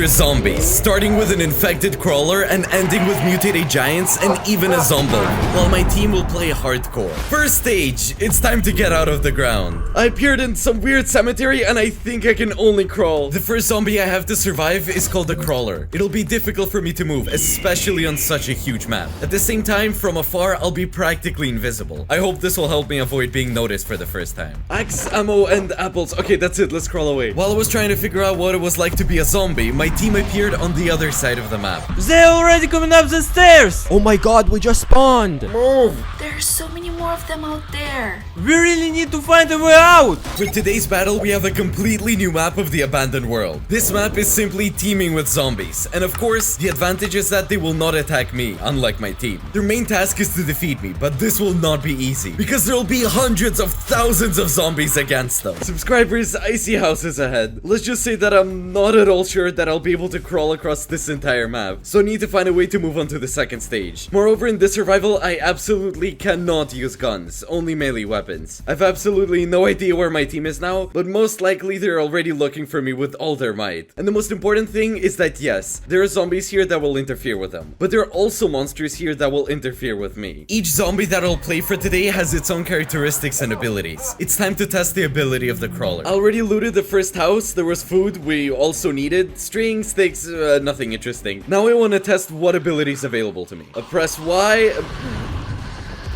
Zombies, starting with an infected crawler and ending with mutated giants and even a zombie, while my team will play hardcore. First stage, it's time to get out of the ground. I appeared in some weird cemetery and I think I can only crawl. The first zombie I have to survive is called a crawler. It'll be difficult for me to move, especially on such a huge map. At the same time, from afar, I'll be practically invisible. I hope this will help me avoid being noticed for the first time. Axe, ammo, and apples. Okay, that's it, let's crawl away. While I was trying to figure out what it was like to be a zombie, my team appeared on the other side of the map. They're already coming up the stairs! Oh my god, we just spawned! Move! There's so many more of them out there. We really need to find a way out! For today's battle, we have a completely new map of the abandoned world. This map is simply teeming with zombies. And of course, the advantage is that they will not attack me, unlike my team. Their main task is to defeat me, but this will not be easy, because there will be hundreds of thousands of zombies against them. Subscribers, I see houses ahead. Let's just say that I'm not at all sure that I'll be able to crawl across this entire map, so I need to find a way to move on to the second stage. Moreover, in this survival, I absolutely cannot use guns, only melee weapons. I've absolutely no idea where my team is now, but most likely they're already looking for me with all their might. And the most important thing is that yes, there are zombies here that will interfere with them, but there are also monsters here that will interfere with me. Each zombie that I'll play for today has its own characteristics and abilities. It's time to test the ability of the crawler. I already looted the first house, there was food we also needed, string, sticks, nothing interesting. Now I want to test what abilities available to me. Press Y.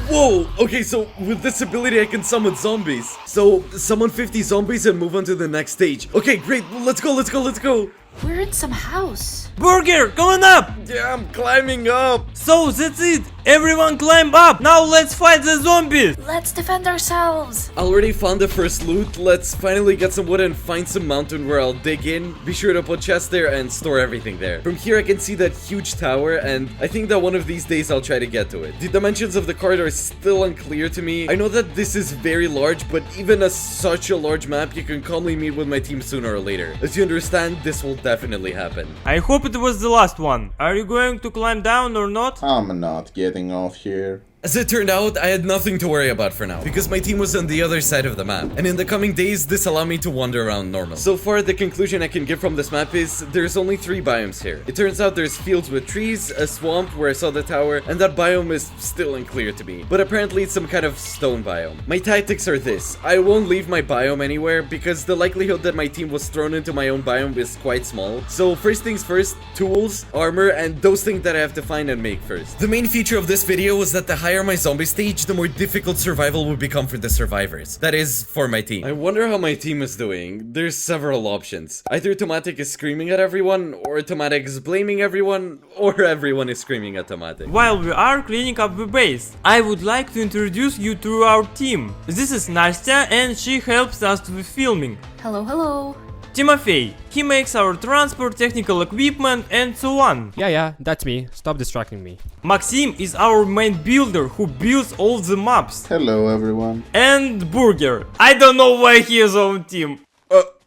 Whoa! Okay, so with this ability I can summon zombies. So summon 50 zombies and move on to the next stage. Okay, great. Let's go, let's go, let's go. We're in some house. Burger, coming up! Yeah, I'm climbing up. So that's it! Everyone climb up! Now let's fight the zombies! Let's defend ourselves. I already found the first loot. Let's finally get some wood and find some mountain where I'll dig in. Be sure to put chests there and store everything there. From here I can see that huge tower, and I think that one of these days I'll try to get to it. The dimensions of the card are still unclear to me. I know that this is very large, but even as such a large map, you can calmly meet with my team sooner or later. As you understand, this will definitely happen. I hope it was the last one. Are you going to climb down or not? I'm not getting off here. As it turned out, I had nothing to worry about for now, because my team was on the other side of the map, and in the coming days, this allowed me to wander around normally. So far, the conclusion I can give from this map is, there's only 3 biomes here. It turns out there's fields with trees, a swamp where I saw the tower, and that biome is still unclear to me. But apparently it's some kind of stone biome. My tactics are this: I won't leave my biome anywhere, because the likelihood that my team was thrown into my own biome is quite small. So first things first, tools, armor, and those things that I have to find and make first. The main feature of this video was that the higher my zombie stage, the more difficult survival would become for the survivors. That is, for my team. I wonder how my team is doing. There's several options. Either Tomatic is screaming at everyone, or Tomatic is blaming everyone, or everyone is screaming at Tomatic. While we are cleaning up the base, I would like to introduce you to our team. This is Nastya and she helps us with filming. Hello, hello. Timofey, he makes our transport, technical equipment and so on. Yeah, that's me. Stop distracting me. Maxim is our main builder who builds all the maps. Hello, everyone. And Burger. I don't know why he is on team.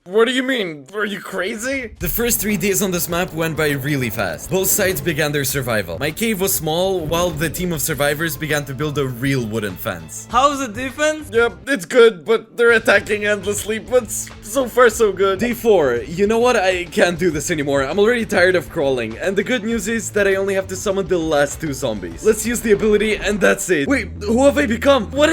What do you mean? Are you crazy? The first 3 days on this map went by really fast. Both sides began their survival. My cave was small, while the team of survivors began to build a real wooden fence. How's the defense? Yep, it's good, but they're attacking endlessly, but so far so good. Day 4, you know what? I can't do this anymore. I'm already tired of crawling, and the good news is that I only have to summon the last 2 zombies. Let's use the ability, and that's it. Wait, who have I become? What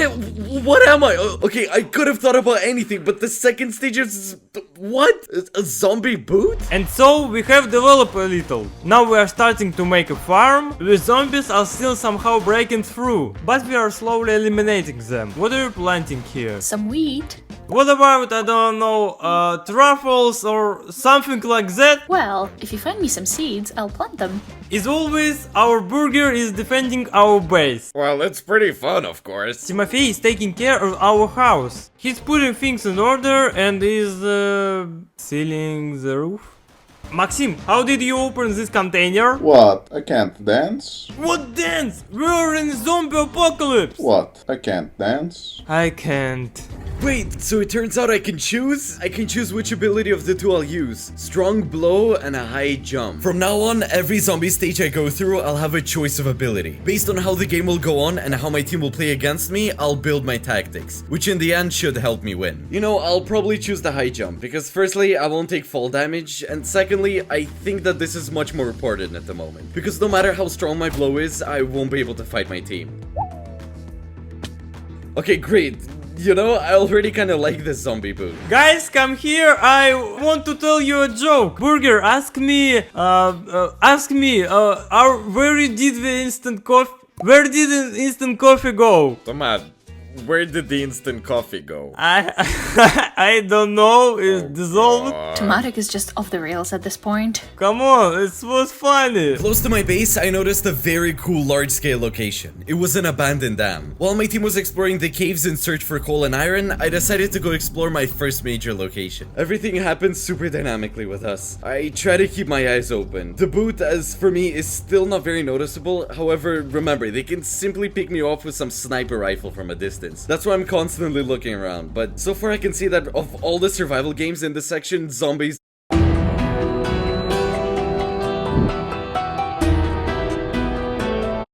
am I? Okay, I could have thought about anything, but the second stage is... What? A zombie boot? And so we have developed a little. Now we are starting to make a farm. The zombies are still somehow breaking through, but we are slowly eliminating them. What are you planting here? Some wheat. What about, I don't know, truffles or something like that? Well, if you find me some seeds, I'll plant them. As always, our Burger is defending our base. Well, it's pretty fun, of course. Timofey is taking care of our house. He's putting things in order and is sealing the roof. Maxim, how did you open this container? What? I can't dance? What dance? We're in zombie apocalypse! What? I can't dance? I can't. Wait, so it turns out I can choose? I can choose which ability of the two I'll use. Strong blow and a high jump. From now on, every zombie stage I go through, I'll have a choice of ability. Based on how the game will go on and how my team will play against me, I'll build my tactics, which in the end should help me win. You know, I'll probably choose the high jump, because firstly, I won't take fall damage, and secondly, I think that this is much more important at the moment. Because no matter how strong my blow is, I won't be able to fight my team. Okay, great. You know, I already kinda like this zombie boot. Guys, come here. I want to tell you a joke. Burger, ask me, where did the instant coffee? Where did the instant coffee go? Tomat, where did the instant coffee go? I don't know. It's dissolved. Tomatic is just off the rails at this point. Come on, it was funny. Close to my base, I noticed a very cool large-scale location. It was an abandoned dam. While my team was exploring the caves in search for coal and iron, I decided to go explore my first major location. Everything happened super dynamically with us. I try to keep my eyes open. The boot, as for me, is still not very noticeable. However, remember, they can simply pick me off with some sniper rifle from a distance. That's why I'm constantly looking around. But so far I can see that of all the survival games in this section, zombies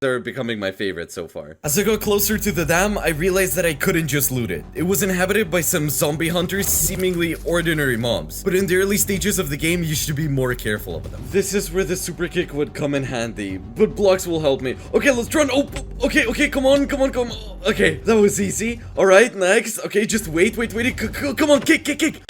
are becoming my favorite so far. As I got closer to the dam, I realized that I couldn't just loot it. It was inhabited by some zombie hunters, seemingly ordinary mobs. But in the early stages of the game, you should be more careful of them. This is where the super kick would come in handy, but blocks will help me. Okay, let's run. Oh, okay, come on. Okay, that was easy. Alright, next. Okay, just wait. Come on, kick.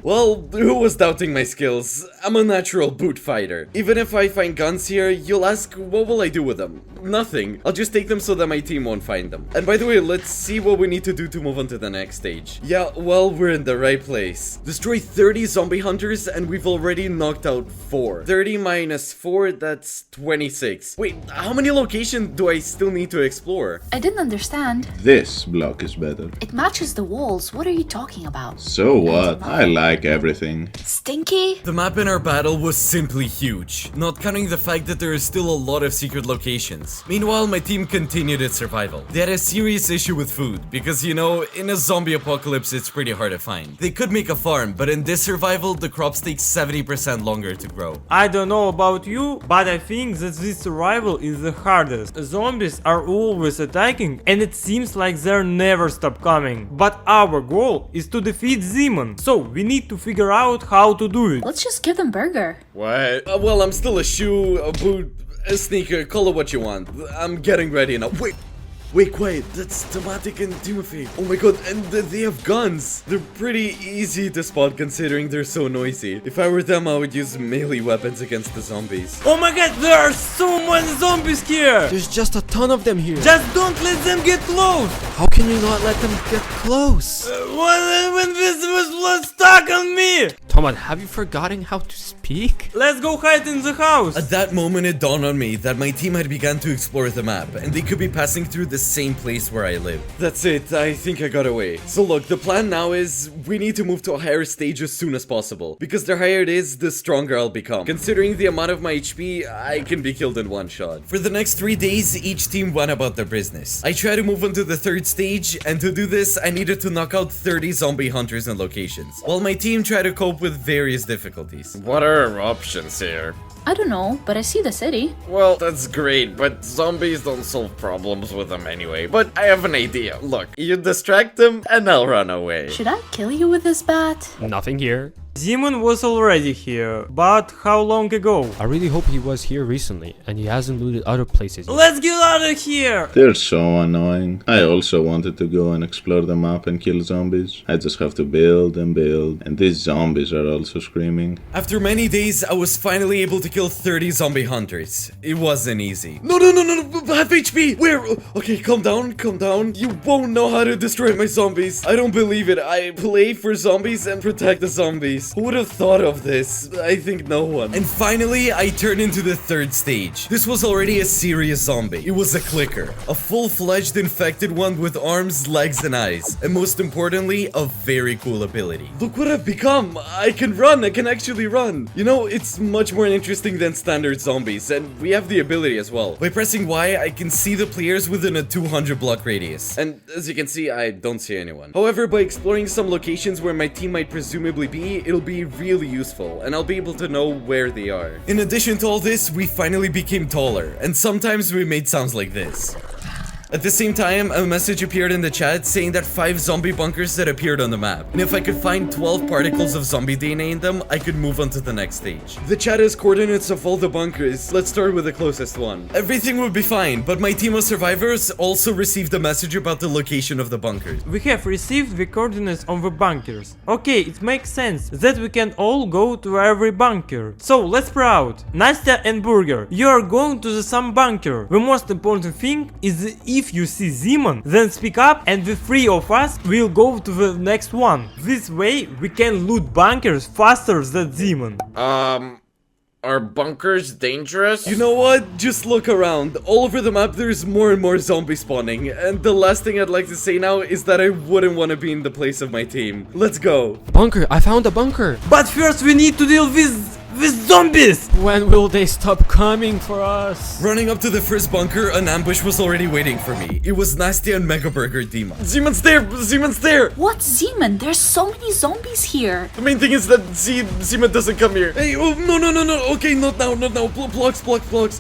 Well, who was doubting my skills? I'm a natural boot fighter. Even if I find guns here, you'll ask, what will I do with them? Nothing. I'll just take them so that my team won't find them. And by the way, let's see what we need to do to move on to the next stage. Yeah, well, we're in the right place. Destroy 30 zombie hunters, and we've already knocked out 4. 30 minus 4, that's 26. Wait, how many locations do I still need to explore? I didn't understand. This block is better. It matches the walls. What are you talking about? So what? I like everything. Stinky? The map in our battle was simply huge, not counting the fact that there is still a lot of secret locations. Meanwhile, my team continued its survival. They had a serious issue with food, because you know, in a zombie apocalypse it's pretty hard to find. They could make a farm, but in this survival, the crops take 70% longer to grow. I don't know about you, but I think that this survival is the hardest. Zombies are always attacking, and it seems like they're never stop coming. But our goal is to defeat Demon, so we need to figure out how to do it. Let's just give them burger. What? Well, I'm still a shoe, a boot, a sneaker, call it what you want. I'm getting ready now. Wait, quiet. That's Tomatic and Timothy. Oh my god, and they have guns. They're pretty easy to spot considering they're so noisy. If I were them, I would use melee weapons against the zombies. Oh my god, there are so many zombies here! There's just a ton of them here. Just don't let them get close! How can you not let them get close? When this was stuck on me! Tomat, have you forgotten how to speak? Let's go hide in the house! At that moment, it dawned on me that my team had begun to explore the map, and they could be passing through the same place where I live. That's it, I think I got away. So look, the plan now is we need to move to a higher stage as soon as possible, because the higher it is, the stronger I'll become. Considering the amount of my HP, I can be killed in one shot. For the next 3 days, each team went about their business. I tried to move on to the 3rd stage, and to do this, I needed to knock out 30 zombie hunters and locations, while my team tried to cope with various difficulties. What are our options here? I don't know, but I see the city. Well, that's great, but zombies don't solve problems with them anyway. But I have an idea. Look, you distract them and I'll run away. Should I kill you with this bat? Nothing here. Demon was already here, but how long ago? I really hope he was here recently and he hasn't looted other places yet. Let's get out of here! They're so annoying. I also wanted to go and explore the map and kill zombies. I just have to build and build, and these zombies are also screaming. After many days, I was finally able to kill 30 zombie hunters. It wasn't easy. No, half HP! Where? Okay, calm down. You won't know how to destroy my zombies. I don't believe it. I play for zombies and protect the zombies. zombies. Who would have thought of this? I think no one. And finally, I turned into the third stage. This was already a serious zombie. It was a clicker. A full-fledged infected one with arms, legs, and eyes. And most importantly, a very cool ability. Look what I've become. I can run. I can actually run. You know, it's much more interesting than standard zombies. And we have the ability as well. By pressing Y, I can see the players within a 200 block radius. And as you can see, I don't see anyone. However, by exploring some locations where my team might presumably be, it'll be really useful, and I'll be able to know where they are. In addition to all this, we finally became taller, and sometimes we made sounds like this. At the same time, a message appeared in the chat saying that 5 zombie bunkers had appeared on the map. And if I could find 12 particles of zombie DNA in them, I could move on to the next stage. The chat has coordinates of all the bunkers. Let's start with the closest one. Everything would be fine, but my team of survivors also received a message about the location of the bunkers. We have received the coordinates on the bunkers. Okay, it makes sense that we can all go to every bunker. So let's proud. Nastya and Burger, you are going to the some bunker. The most important thing is if you see Simon, then speak up and the 3 of us will go to the next one. This way we can loot bunkers faster than Simon. Are bunkers dangerous? You know what? Just look around. All over the map there's more and more zombies spawning. And the last thing I'd like to say now is that I wouldn't want to be in the place of my team. Let's go. Bunker, I found a bunker. But first we need to deal with zombies! When will they stop coming for us? Running up to the first bunker, an ambush was already waiting for me. It was Nasty and Mega Burger Demon. Zeman's there! Zeman's there! What, Zeman? There's so many zombies here. The main thing is that Zeman doesn't come here. Hey, oh, no. Okay, not now. Blocks.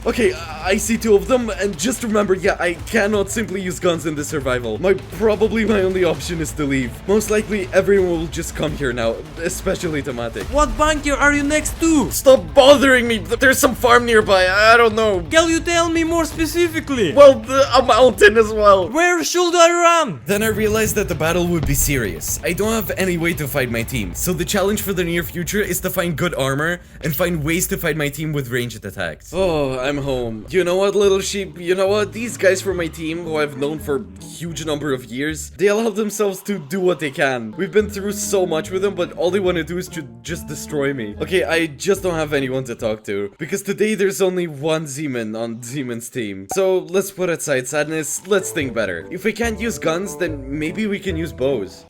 Okay, I see 2 of them, and just remember, yeah, I cannot simply use guns in this survival. Probably my only option is to leave. Most likely, everyone will just come here now, especially Tomatic. What bunker are you next to? Stop bothering me! There's some farm nearby, I don't know. Can you tell me more specifically? Well, a mountain as well. Where should I run? Then I realized that the battle would be serious. I don't have any way to fight my team, so the challenge for the near future is to find good armor and find ways to fight my team with ranged attacks. Oh, I'm home. You know what, little sheep? You know what? These guys from my team, who I've known for a huge number of years, they allow themselves to do what they can. We've been through so much with them, but all they want to do is to just destroy me. Okay, I just don't have anyone to talk to, because today there's only one Zeman on Zeman's team. So let's put aside sadness, let's think better. If we can't use guns, then maybe we can use bows.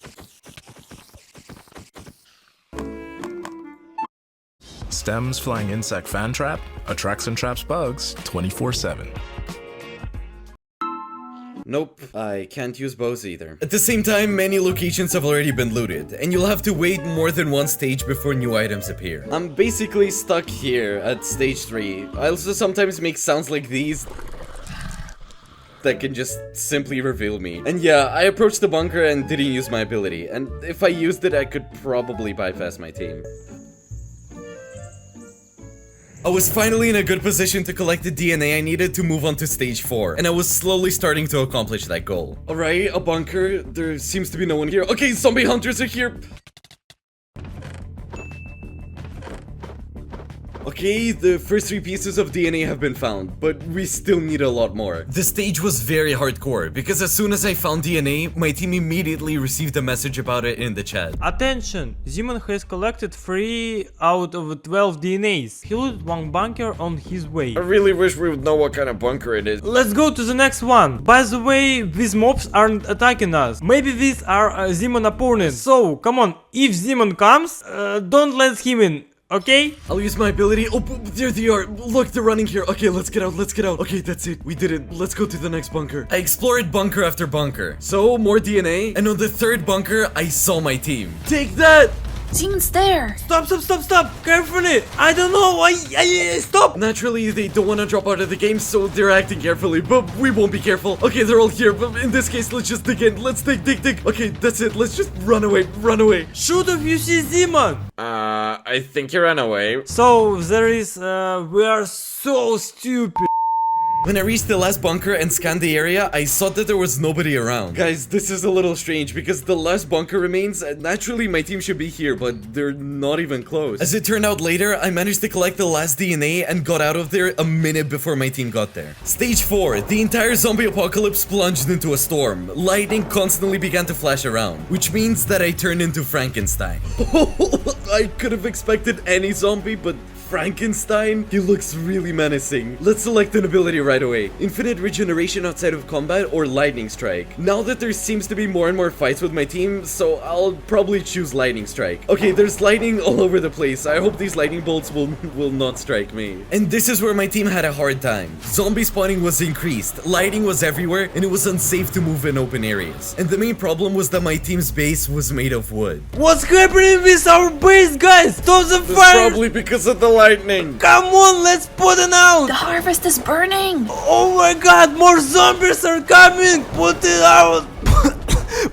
Stems flying insect fan trap attracts and traps bugs 24/7. Nope, I can't use bows either. At the same time, many locations have already been looted, and you'll have to wait more than one stage before new items appear. I'm basically stuck here at stage 3. I also sometimes make sounds like these that can just simply reveal me. And yeah, I approached the bunker and didn't use my ability, and if I used it, I could probably bypass my team. I was finally in a good position to collect the DNA I needed to move on to stage 4, and I was slowly starting to accomplish that goal. Alright, a bunker. There seems to be no one here. Okay, zombie hunters are here. Okay, the first 3 pieces of DNA have been found, but we still need a lot more. The stage was very hardcore, because as soon as I found DNA, my team immediately received a message about it in the chat. Attention! Zeman has collected 3 out of 12 DNAs. He looted 1 bunker on his way. I really wish we would know what kind of bunker it is. Let's go to the next one. By the way, these mobs aren't attacking us. Maybe these are Zeman opponents. So, come on, if Zeman comes, don't let him in. Okay? I'll use my ability. Oh, there they are. Look, they're running here. Okay, let's get out. Okay, that's it. We did it. Let's go to the next bunker. I explored bunker after bunker. So, more DNA. And on the 3rd bunker, I saw my team. Take that! Zeman's there. Stop! Carefully! I don't know. Stop! Naturally, they don't want to drop out of the game, so they're acting carefully, but we won't be careful. Okay, they're all here, but in this case, let's just dig in. Let's dig. Okay, that's it. Let's just run away. Shoot if you see Zeman! I think he ran away. So, there is, we are so stupid. When I reached the last bunker and scanned the area, I saw that there was nobody around. Guys, this is a little strange because the last bunker remains. Naturally, my team should be here, but they're not even close. As it turned out later, I managed to collect the last DNA and got out of there a minute before my team got there. Stage 4. The entire zombie apocalypse plunged into a storm. Lightning constantly began to flash around, which means that I turned into Frankenstein. I could have expected any zombie, but Frankenstein? He looks really menacing. Let's select an ability right away. Infinite regeneration outside of combat or lightning strike. Now that there seems to be more and more fights with my team, so I'll probably choose lightning strike. Okay, there's lightning all over the place. I hope these lightning bolts will not strike me. And this is where my team had a hard time. Zombie spawning was increased, lighting was everywhere, and it was unsafe to move in open areas. And the main problem was that my team's base was made of wood. What's happening with our base, guys? Stop the It's fire! probably because of the lightning. Come on, let's put it out! The harvest is burning. Oh my god, more zombies are coming! Put it out!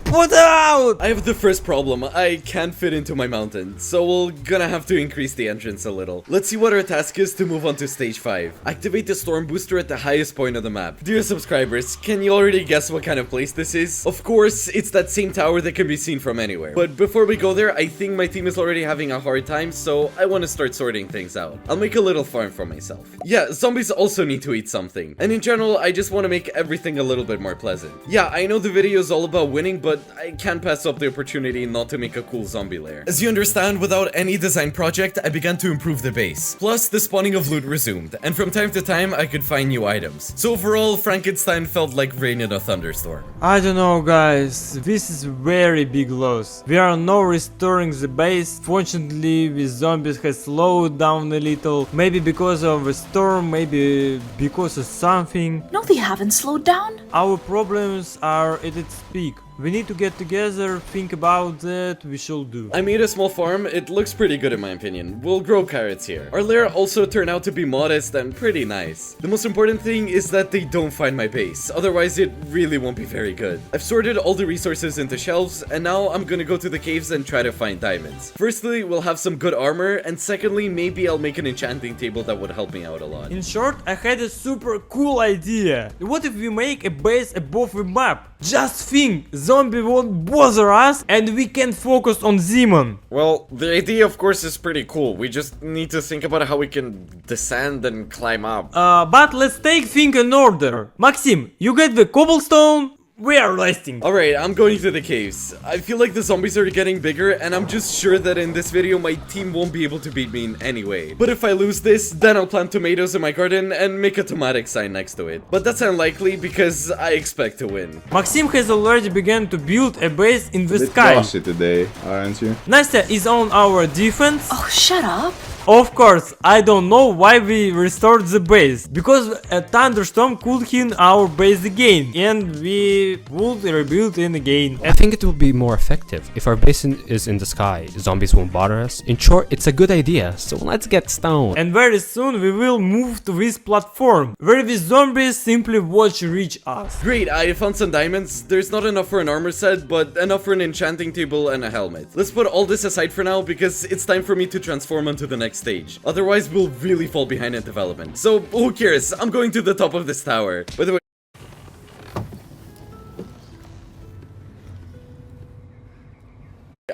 Put it out! I have the first problem. I can't fit into my mountain, so we're gonna have to increase the entrance a little. Let's see what our task is to move on to stage 5. Activate the storm booster at the highest point of the map. Dear subscribers, can you already guess what kind of place this is? Of course, it's that same tower that can be seen from anywhere. But before we go there, I think my team is already having a hard time, so I want to start sorting things out. I'll make a little farm for myself. Yeah, zombies also need to eat something. And in general, I just want to make everything a little bit more pleasant. Yeah, I know the video is all about winning, but I can't pass up the opportunity not to make a cool zombie lair. As you understand, without any design project, I began to improve the base. Plus, the spawning of loot resumed, and from time to time, I could find new items. So overall, Frankenstein felt like rain in a thunderstorm. I don't know, guys, this is very big loss. We are now restoring the base. Fortunately, the zombies has slowed down a little. Maybe because of a storm, maybe because of something. No, they haven't slowed down. Our problems are at its peak. We need to get together, think about that, we should do. I made a small farm. It looks pretty good in my opinion. We'll grow carrots here. Our lair also turned out to be modest and pretty nice. The most important thing is that they don't find my base, otherwise it really won't be very good. I've sorted all the resources into shelves, and now I'm gonna go to the caves and try to find diamonds. Firstly, we'll have some good armor, and secondly, maybe I'll make an enchanting table that would help me out a lot. In short, I had a super cool idea. What if we make a base above the map? Just think, zombie won't bother us and we can focus on Demon. Well, the idea of course is pretty cool. We just need to think about how we can descend and climb up. But let's take things in order. Maxim, you get the cobblestone. We are resting. Alright, I'm going to the caves. I feel like the zombies are getting bigger, and I'm just sure that in this video my team won't be able to beat me in any way. But if I lose this, then I'll plant tomatoes in my garden and make a tomatic sign next to it. But that's unlikely because I expect to win. Maxim has already begun to build a base in the A bit sky. glossy today, aren't you? Nastya is on our defense. Oh, shut up. Of course, I don't know why we restored the base, because a thunderstorm could hit our base again, and we would rebuild it again. I think it will be more effective if our base is in the sky. Zombies won't bother us. In short, it's a good idea, so let's get stoned. And very soon we will move to this platform, where the zombies simply watch reach us. Great, I found some diamonds. There's not enough for an armor set, but enough for an enchanting table and a helmet. Let's put all this aside for now because it's time for me to transform onto the next stage. Otherwise, we'll really fall behind in development. So, who cares? I'm going to the top of this tower. By the way,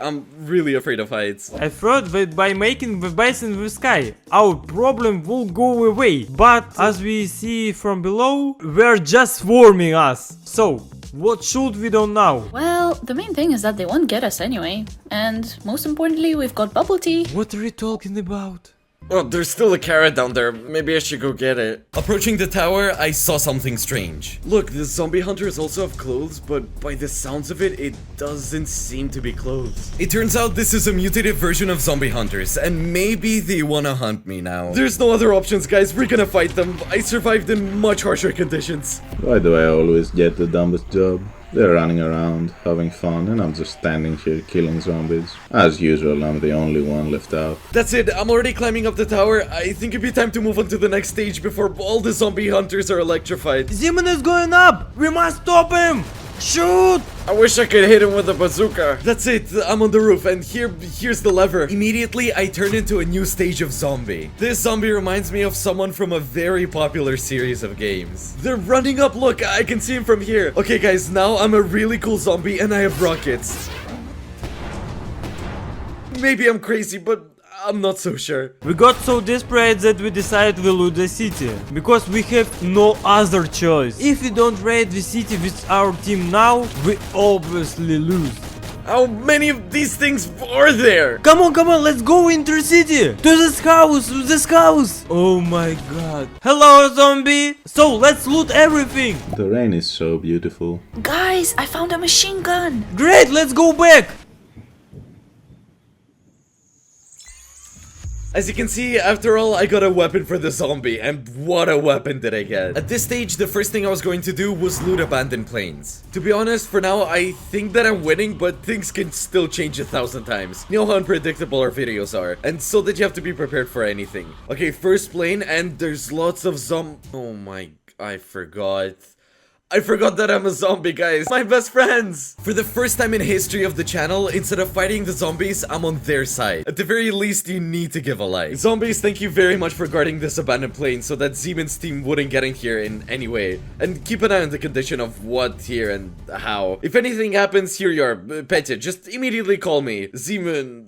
I'm really afraid of heights. I thought that by making the base in the sky, our problem will go away, but as we see from below, they're just swarming us. So, what should we do now? Well, the main thing is that they won't get us anyway. And most importantly, we've got bubble tea. What are you talking about? Oh, there's still a carrot down there. Maybe I should go get it. Approaching the tower, I saw something strange. Look, the zombie hunters also have clothes, but by the sounds of it, it doesn't seem to be clothes. It turns out this is a mutated version of zombie hunters, and maybe they wanna hunt me now. There's no other options, guys. We're gonna fight them. I survived in much harsher conditions. Why do I always get the dumbest job? They're running around, having fun, and I'm just standing here killing zombies. As usual, I'm the only one left out. That's it. I'm already climbing up the tower. I think it'd be time to move on to the next stage before all the zombie hunters are electrified. Demon is going up! We must stop him! Shoot! I wish I could hit him with a bazooka. That's it, I'm on the roof, and here's the lever. Immediately, I turn into a new stage of zombie. This zombie reminds me of someone from a very popular series of games. They're running up, look, I can see him from here. Okay guys, now I'm a really cool zombie and I have rockets. Maybe I'm crazy, but I'm not so sure. We got so desperate that we decided we loot the city, because we have no other choice. If we don't raid the city with our team now, we obviously lose. How many of these things are there? Come on, let's go into the city! To this house! Oh my god. Hello, zombie! So, let's loot everything! The rain is so beautiful. Guys, I found a machine gun. Great, let's go back! As you can see, after all, I got a weapon for the zombie, and what a weapon did I get. At this stage, the first thing I was going to do was loot abandoned planes. To be honest, for now, I think that I'm winning, but things can still change 1,000 times. You know how unpredictable our videos are, and so that you have to be prepared for anything. Okay, first plane, and there's lots of oh my, I forgot that I'm a zombie, guys. My best friends. For the first time in history of the channel, instead of fighting the zombies, I'm on their side. At the very least, you need to give a like. Zombies, thank you very much for guarding this abandoned plane so that Zeman's team wouldn't get in here in any way. And keep an eye on the condition of what, here, and how. If anything happens, here you are. Petya, just immediately call me. Zeman,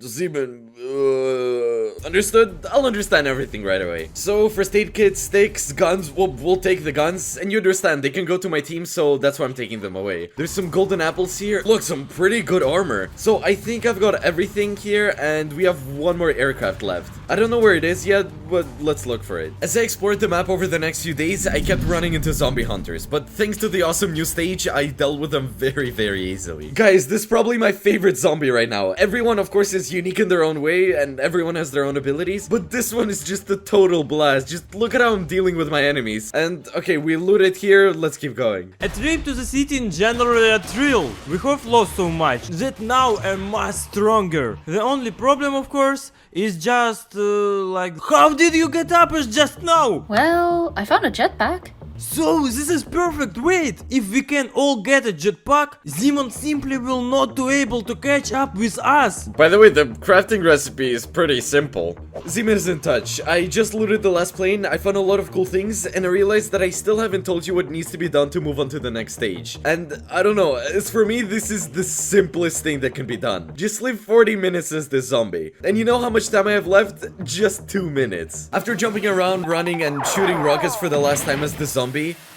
understood? I'll understand everything right away. So, first aid kits, sticks, guns, we'll take the guns. And you understand, they can go to my team, so that's why I'm taking them away. There's some golden apples here. Look, some pretty good armor. So I think I've got everything here, and we have one more aircraft left. I don't know where it is yet, but let's look for it. As I explored the map over the next few days, I kept running into zombie hunters, but thanks to the awesome new stage, I dealt with them very, very easily. Guys, this is probably my favorite zombie right now. Everyone, of course, is unique in their own way, and everyone has their own abilities, but this one is just a total blast. Just look at how I'm dealing with my enemies. And, okay, we looted here, let's keep going. A trip to the city in generally a thrill. We have lost so much that now I'm much stronger. The only problem, of course, is just like, how did you get up just now? Well, I found a jetpack. So, this is perfect. Wait, if we can all get a jetpack, Zeman simply will not be able to catch up with us. By the way, the crafting recipe is pretty simple. Zeman is in touch. I just looted the last plane, I found a lot of cool things, and I realized that I still haven't told you what needs to be done to move on to the next stage. And I don't know, as for me, this is the simplest thing that can be done. Just live 40 minutes as this zombie. And you know how much time I have left? Just 2 minutes. After jumping around, running, and shooting rockets for the last time as the zombie,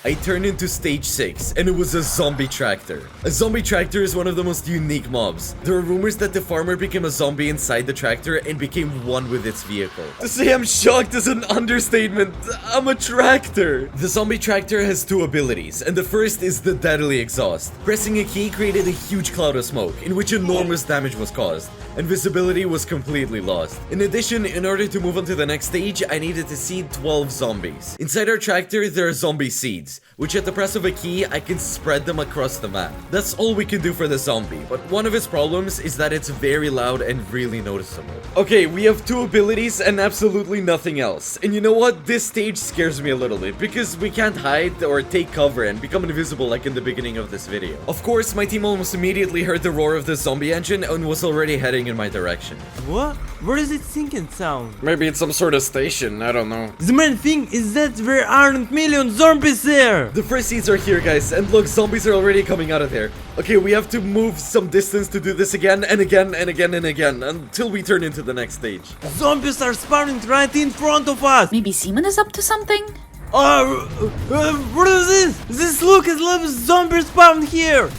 I turned into stage 6, and it was a zombie tractor. A zombie tractor is one of the most unique mobs. There are rumors that the farmer became a zombie inside the tractor and became one with its vehicle. To say I'm shocked is an understatement. I'm a tractor. The zombie tractor has 2 abilities, and the first is the deadly exhaust. Pressing a key created a huge cloud of smoke, in which enormous damage was caused, and visibility was completely lost. In addition, in order to move on to the next stage, I needed to seed 12 zombies. Inside our tractor, there are zombie seeds, which at the press of a key, I can spread them across the map. That's all we can do for the zombie, but one of its problems is that it's very loud and really noticeable. Okay, we have 2 abilities and absolutely nothing else. And you know what? This stage scares me a little bit, because we can't hide or take cover and become invisible like in the beginning of this video. Of course, my team almost immediately heard the roar of the zombie engine and was already heading in my direction. What? Where is it sinking sound? Maybe it's some sort of station, I don't know. The main thing is that there aren't million zombies there! The first seeds are here, guys, and look, zombies are already coming out of there. Okay, we have to move some distance to do this again and again and again and again until we turn into the next stage. Zombies are spawning right in front of us! Maybe Zeman is up to something? What is this? This look is like zombies spawned here!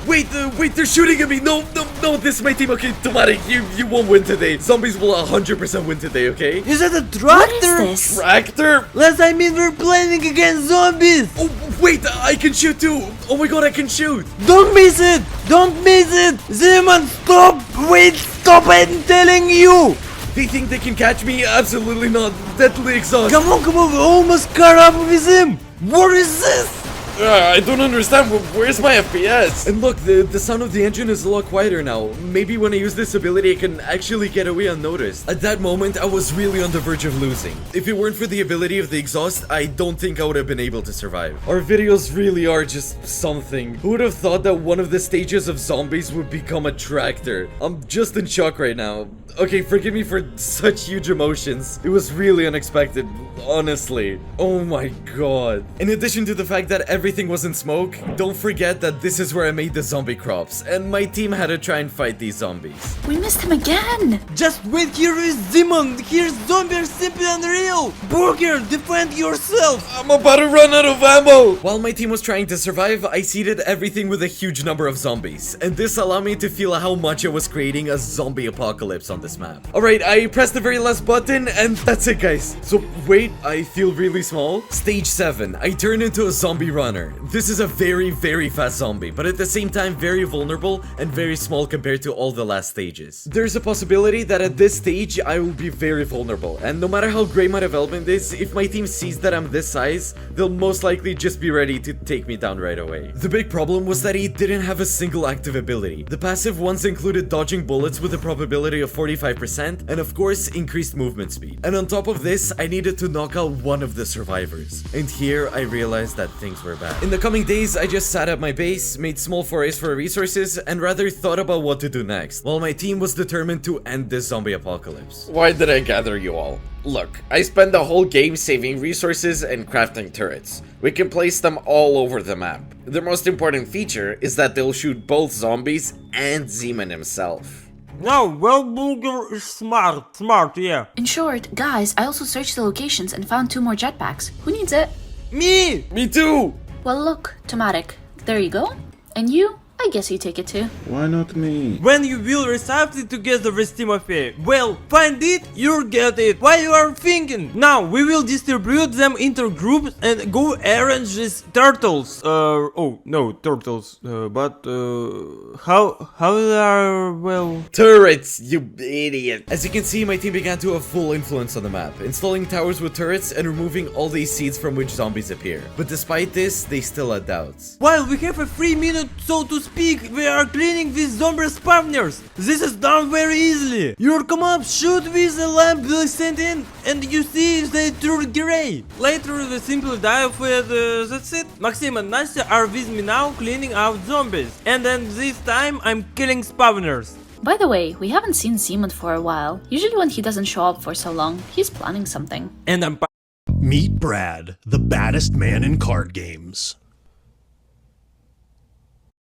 Wait, they're shooting at me. No, this is my team. Okay, Tomatic, you won't win today. Zombies will 100% win today, okay? Is that a tractor? What is this? Tractor? Last I mean we're playing against zombies! Oh, wait, I can shoot too. Oh my god, I can shoot. Don't miss it! Don't miss it! Zeman, stop! Wait, stop, I'm telling you! They think they can catch me? Absolutely not. Deadly exhaust. Come on, we almost caught up with him! What is this? I don't understand. Where's my FPS? And look, the sound of the engine is a lot quieter now. Maybe when I use this ability, I can actually get away unnoticed. At that moment, I was really on the verge of losing. If it weren't for the ability of the exhaust, I don't think I would have been able to survive. Our videos really are just something. Who would have thought that one of the stages of zombies would become a tractor? I'm just in shock right now. Okay, forgive me for such huge emotions. It was really unexpected, honestly. Oh my god. In addition to the fact that everything was in smoke, don't forget that this is where I made the zombie crops, and my team had to try and fight these zombies. We missed him again! Just wait, here is Demon! Here's zombie are simply unreal! Burger, defend yourself! I'm about to run out of ammo! While my team was trying to survive, I seeded everything with a huge number of zombies, and this allowed me to feel how much I was creating a zombie apocalypse on this map. Alright, I pressed the very last button, and that's it, guys. So, wait, I feel really small. Stage 7, I turn into a zombie runner. This is a very, very fast zombie, but at the same time very vulnerable and very small compared to all the last stages. There's a possibility that at this stage, I will be very vulnerable, and no matter how great my development is, if my team sees that I'm this size, they'll most likely just be ready to take me down right away. The big problem was that he didn't have a single active ability. The passive ones included dodging bullets with a probability of 45%, and of course, increased movement speed. And on top of this, I needed to knock out one of the survivors. And here, I realized that things were bad. In the coming days, I just sat at my base, made small forays for resources, and rather thought about what to do next, while my team was determined to end this zombie apocalypse. Why did I gather you all? Look, I spent the whole game saving resources and crafting turrets. We can place them all over the map. The most important feature is that they'll shoot both zombies and Zeman himself. No, well, Bulgar is smart, yeah. In short, guys, I also searched the locations and found 2 more jetpacks. Who needs it? Me! Me too! Well, look, Tomatic. There you go. And you? I guess you take it too. Why not me? When you will receive it together with Timofey. Well, find it, you'll get it. Why you are thinking? Now, we will distribute them into groups and go arrange these turtles. Oh, no, turtles. How they are, well... Turrets, you idiot! As you can see, my team began to have full influence on the map, installing towers with turrets and removing all these seeds from which zombies appear. But despite this, they still had doubts. While we have a 3 minute, so to speak, we are cleaning these zombie spawners. This is done very easily. You come up, shoot with the lamp they sent in, and you see if they turn gray. Later we simply dive with, that's it. Maxim and Nastya are with me now cleaning out zombies. And then this time I'm killing spawners. By the way, we haven't seen Zeman for a while. Usually when he doesn't show up for so long, he's planning something. And I'm... Meet Brad, the baddest man in card games.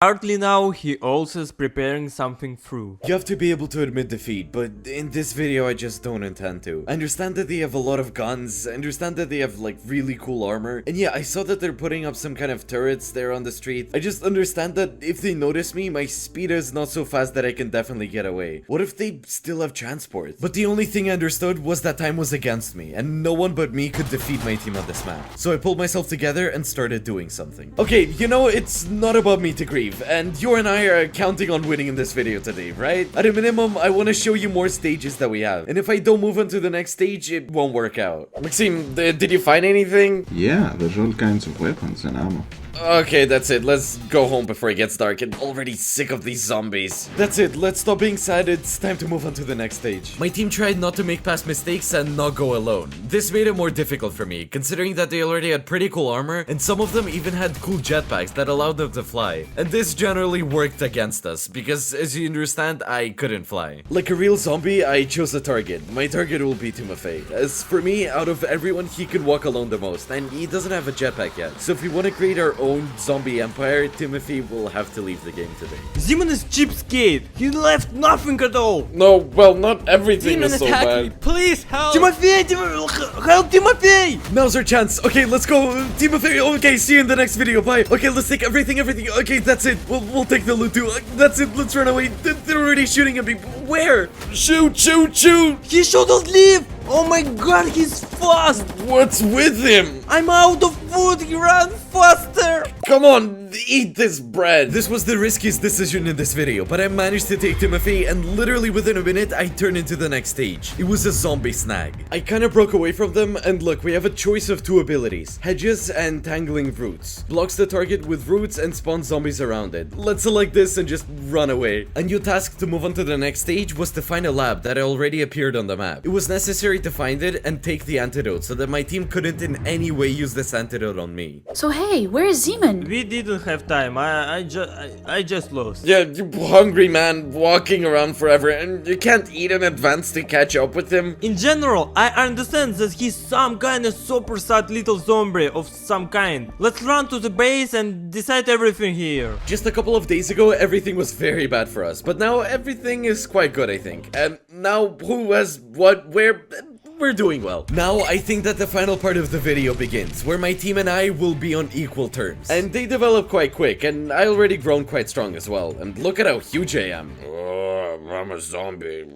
Partly now, he also is preparing something through. You have to be able to admit defeat, but in this video I just don't intend to. I understand that they have a lot of guns, I understand that they have like really cool armor, and yeah, I saw that they're putting up some kind of turrets there on the street. I just understand that if they notice me, my speed is not so fast that I can definitely get away. What if they still have transport? But the only thing I understood was that time was against me, and no one but me could defeat my team on this map. So I pulled myself together and started doing something. Okay, you know, it's not about me to grieve, and you and I are counting on winning in this video today, right? At a minimum, I want to show you more stages that we have, and if I don't move on to the next stage, it won't work out. Maxim, did you find anything? Yeah, there's all kinds of weapons and ammo. Okay, that's it. Let's go home before it gets dark. I'm already sick of these zombies. That's it. Let's stop being sad. It's time to move on to the next stage. My team tried not to make past mistakes and not go alone. This made it more difficult for me, considering that they already had pretty cool armor, and some of them even had cool jetpacks that allowed them to fly. And this generally worked against us, because as you understand, I couldn't fly. Like a real zombie, I chose a target. My target will be Timofey. As for me, out of everyone, he can walk alone the most, and he doesn't have a jetpack yet. So if we want to create our own zombie empire, Timothy will have to leave the game today. Zeman is cheapskate. He left nothing at all. No, well, not everything is so bad. Please help. Timothy, help Timothy. Now's our chance. Okay, let's go. Timothy, okay, see you in the next video. Bye. Okay, let's take everything. Okay, that's it. We'll take the loot too. That's it. Let's run away. They're already shooting at me. Where? Shoot. He should us leave. Oh my god, he's fast. What's with him? I'm out of food. He ran faster. Come on, eat this bread. This was the riskiest decision in this video, but I managed to take Timothy, and literally within a minute, I turned into the next stage. It was a zombie snag. I kinda broke away from them, and look, we have a choice of two abilities. Hedges and tangling roots. Blocks the target with roots and spawns zombies around it. Let's select this and just run away. A new task to move on to the next stage was to find a lab that already appeared on the map. It was necessary to find it and take the antidote so that my team couldn't in any way use this antidote on me. So hey, where is Zeman? We didn't have time. I just lost. Yeah, you hungry man walking around forever and you can't eat in advance to catch up with him. In general, I understand that he's some kind of super sad little zombie of some kind. Let's run to the base and decide everything here. Just a couple of days ago, everything was very bad for us, but now everything is quite good, I think. And now who has what, where... We're doing well. Now, I think that the final part of the video begins, where my team and I will be on equal terms. And they develop quite quick, and I already grown quite strong as well. And look at how huge I am. I'm a zombie.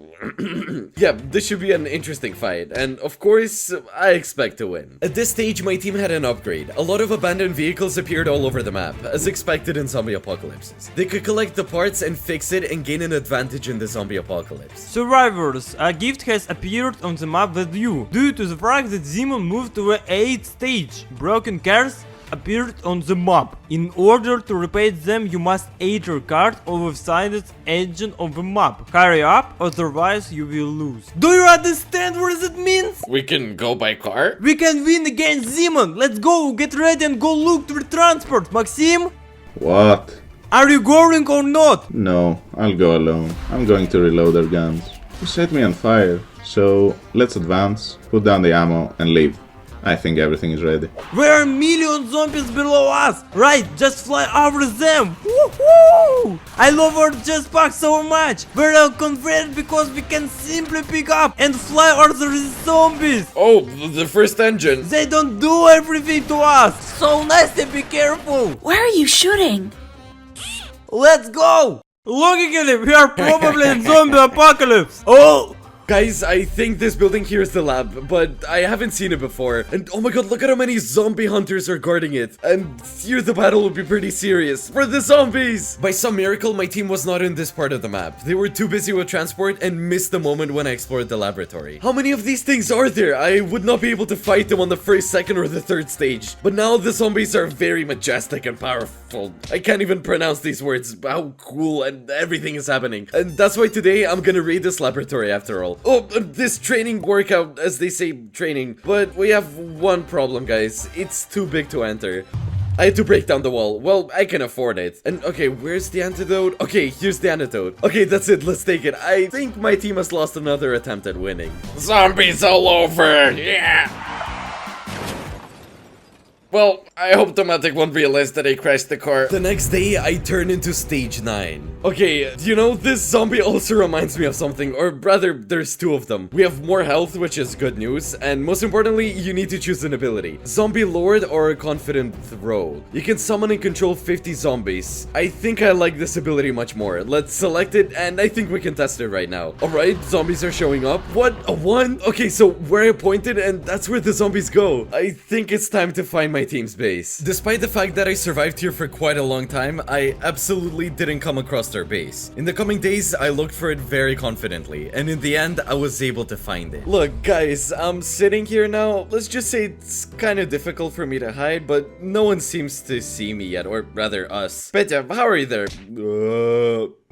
Yeah, this should be an interesting fight, and of course, I expect to win. At this stage, my team had an upgrade. A lot of abandoned vehicles appeared all over the map, as expected in zombie apocalypses. They could collect the parts and fix it and gain an advantage in the zombie apocalypse. Survivors, a gift has appeared on the map with you. Due to the fact that Zeman moved to the 8th stage, broken cars appeared on the map. In order to repair them, you must aid your card over the sided edge of the map. Hurry up, otherwise you will lose. Do you understand what it means? We can go by car? We can win against Zeman. Let's go, get ready and go look for transport. Maxim? What? Are you going or not? No, I'll go alone. I'm going to reload their guns. You set me on fire, so let's advance, put down the ammo, and leave. I think everything is ready. There are million zombies below us! Right, just fly over them! Woohoo! I love our jetpack so much! We're now converted because we can simply pick up and fly over the zombies! Oh, the first engine. They don't do everything to us! So nice to be careful! Where are you shooting? Let's go! Logically, we are probably in zombie apocalypse! Oh! Guys, I think this building here is the lab, but I haven't seen it before. And oh my god, look at how many zombie hunters are guarding it. And here the battle will be pretty serious. For the zombies! By some miracle, my team was not in this part of the map. They were too busy with transport and missed the moment when I explored the laboratory. How many of these things are there? I would not be able to fight them on the first, second, or the third stage. But now the zombies are very majestic and powerful. I can't even pronounce these words. How cool and everything is happening. And that's why today I'm gonna raid this laboratory after all. Oh, this training workout, as they say, training. But we have one problem, guys. It's too big to enter. I had to break down the wall. Well, I can afford it. And okay, where's the antidote? Okay, here's the antidote. Okay, that's it. Let's take it. I think my team has lost another attempt at winning. Zombies all over. Yeah. Well, I hope Tomatic won't realize that I crashed the car. The next day, I turned into stage 9. Okay, you know, this zombie also reminds me of something, or rather, there's two of them. We have more health, which is good news, and most importantly, you need to choose an ability. Zombie Lord or Confident Throw. You can summon and control 50 zombies. I think I like this ability much more. Let's select it, and I think we can test it right now. Alright, zombies are showing up. What? A 1? Okay, so where I pointed, and that's where the zombies go. I think it's time to find my team's base. Despite the fact that I survived here for quite a long time, I absolutely didn't come across their base. In the coming days, I looked for it very confidently, and in the end, I was able to find it. Look, guys, I'm sitting here now. Let's just say it's kind of difficult for me to hide, but no one seems to see me yet, or rather us. Petya, how are you there?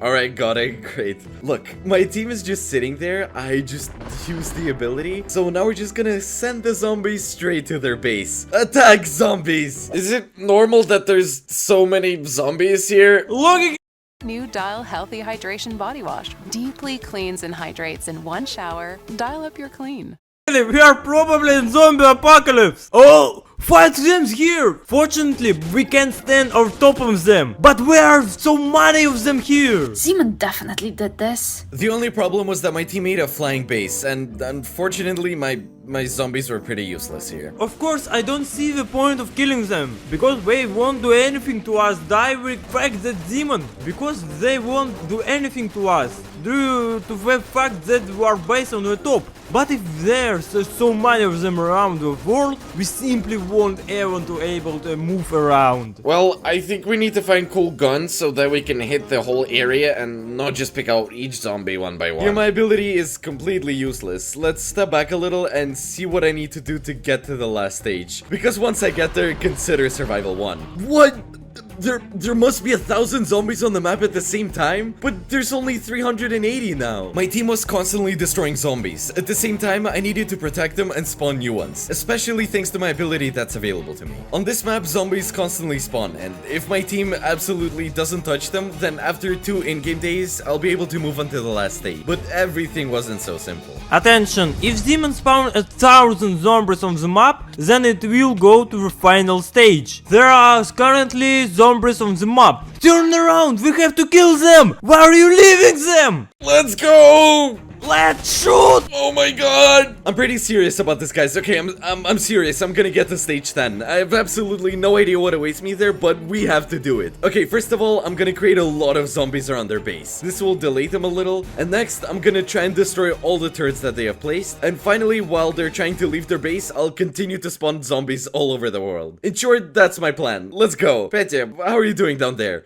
Alright, got it. Great. Look, my team is just sitting there. I just used the ability. So now we're just gonna send the zombies straight to their base. Attack zombies! Is it normal that there's so many zombies here? Logic. New Dial Healthy Hydration Body Wash deeply cleans and hydrates in one shower. Dial up your clean. We are probably in zombie apocalypse. Oh, 5 gems here. Fortunately, we can't stand on top of them. But there are so many of them here. Zeman definitely did this. The only problem was that my team made a flying base, and unfortunately my zombies were pretty useless here. Of course, I don't see the point of killing them, because they won't do anything to us. Die with fact that demon, because they won't do anything to us. due to the fact that we are based on the top. But if there's so many of them around the world, we simply won't even to able to move around. Well, I think we need to find cool guns so that we can hit the whole area and not just pick out each zombie one by one. Here, my ability is completely useless. Let's step back a little and see what I need to do to get to the last stage. Because once I get there, consider survival 1. What? There must be 1,000 zombies on the map at the same time? But there's only 380 now. My team was constantly destroying zombies. At the same time, I needed to protect them and spawn new ones, especially thanks to my ability that's available to me. On this map, zombies constantly spawn, and if my team absolutely doesn't touch them, then after 2 in-game days, I'll be able to move on to the last stage. But everything wasn't so simple. Attention, if demons spawn 1,000 zombies on the map, then it will go to the final stage. There are currently zombies on the map. Turn around, we have to kill them! Why are you leaving them? Let's go! Let's shoot! Oh my god! I'm pretty serious about this, guys. Okay, I'm serious. I'm gonna get to stage 10. I have absolutely no idea what awaits me there, but we have to do it. Okay, first of all, I'm gonna create a lot of zombies around their base. This will delay them a little. And next, I'm gonna try and destroy all the turrets that they have placed. And finally, while they're trying to leave their base, I'll continue to spawn zombies all over the world. In short, that's my plan. Let's go. Petya, how are you doing down there?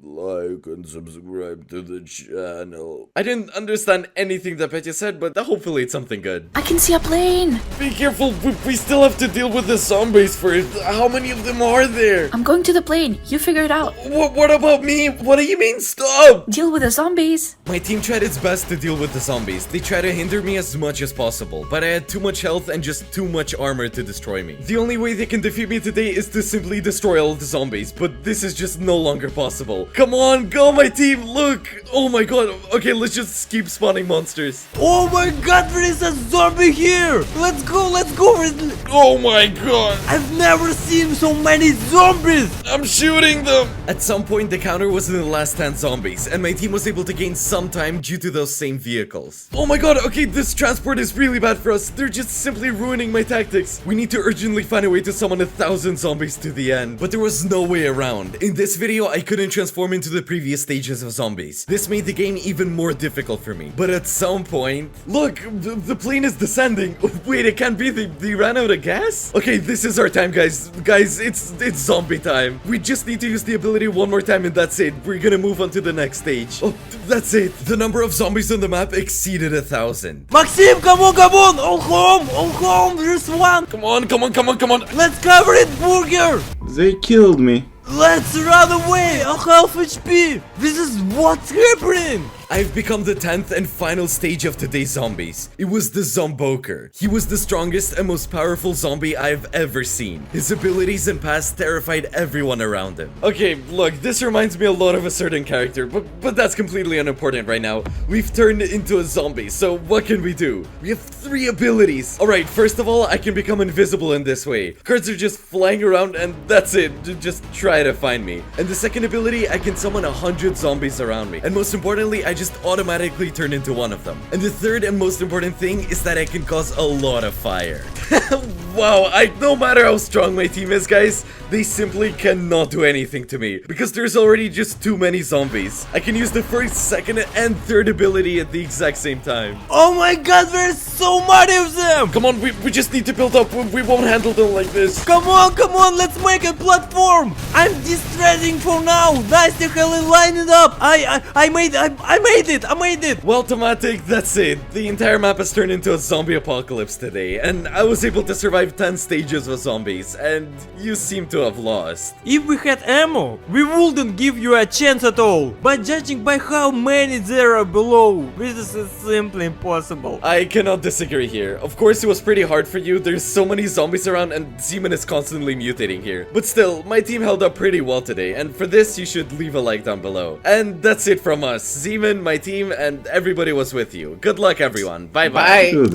Like and subscribe to the channel. I didn't understand anything that Petya said, but hopefully it's something good. I can see a plane! Be careful, we still have to deal with the zombies first. How many of them are there? I'm going to the plane. You figure it out. What about me? What do you mean stop? Deal with the zombies. My team tried its best to deal with the zombies. They tried to hinder me as much as possible, but I had too much health and just too much armor to destroy me. The only way they can defeat me today is to simply destroy all the zombies, but this is just no longer possible. Come on, go my team, look! Oh my god, okay, let's just keep spawning monsters. Oh my god, there is a zombie here! Let's go, let's go! Oh my god! I've never seen so many zombies! I'm shooting them! At some point, the counter was in the last 10 zombies, and my team was able to gain some time due to those same vehicles. Oh my god, okay, this transport is really bad for us. They're just simply ruining my tactics. We need to urgently find a way to summon 1,000 zombies to the end, but there was no way around. In this video, I couldn't transform into the previous stages of zombies. This made the game even more difficult for me. But at some point... Look! The plane is descending! Wait, it can't be. They ran out of gas? Okay, this is our time, guys. Guys, it's zombie time. We just need to use the ability one more time and that's it. We're gonna move on to the next stage. Oh, that's it. The number of zombies on the map exceeded 1,000. Maxim, come on, come on! All home, there's one! Come on, come on, come on, come on! Let's cover it, Burger! They killed me. Let's run away! A half HP! This is what's happening! I've become the 10th and final stage of today's zombies. It was the Zomboker. He was the strongest and most powerful zombie I've ever seen. His abilities and past terrified everyone around him. Okay, look, this reminds me a lot of a certain character, but that's completely unimportant right now. We've turned into a zombie, so what can we do? We have 3 abilities. Alright, first of all, I can become invisible in this way. Cards are just flying around and that's it. Just try to find me. And the second ability, I can summon 100 zombies around me. And most importantly, I just automatically turn into one of them. And the third and most important thing is that I can cause a lot of fire. Wow, no matter how strong my team is, guys, they simply cannot do anything to me because there's already just too many zombies. I can use the first, second, and third ability at the exact same time. Oh my god, there's so many of them! Come on, we just need to build up. We won't handle them like this. Come on, let's make a platform! I'm distressing for now! Nice to have it lined up! I made it! Well, Tomatic, that's it. The entire map has turned into a zombie apocalypse today, and I was able to survive 10 stages of zombies, and you seem to have lost. If we had ammo, we wouldn't give you a chance at all. But judging by how many there are below, this is simply impossible. I cannot disagree here. Of course, it was pretty hard for you. There's so many zombies around, and Zeman is constantly mutating here. But still, my team held up pretty well today, and for this, you should leave a like down below. And that's it from us. Zeman, my team, and everybody was with you. Good luck, everyone. Bye-bye. Bye. Good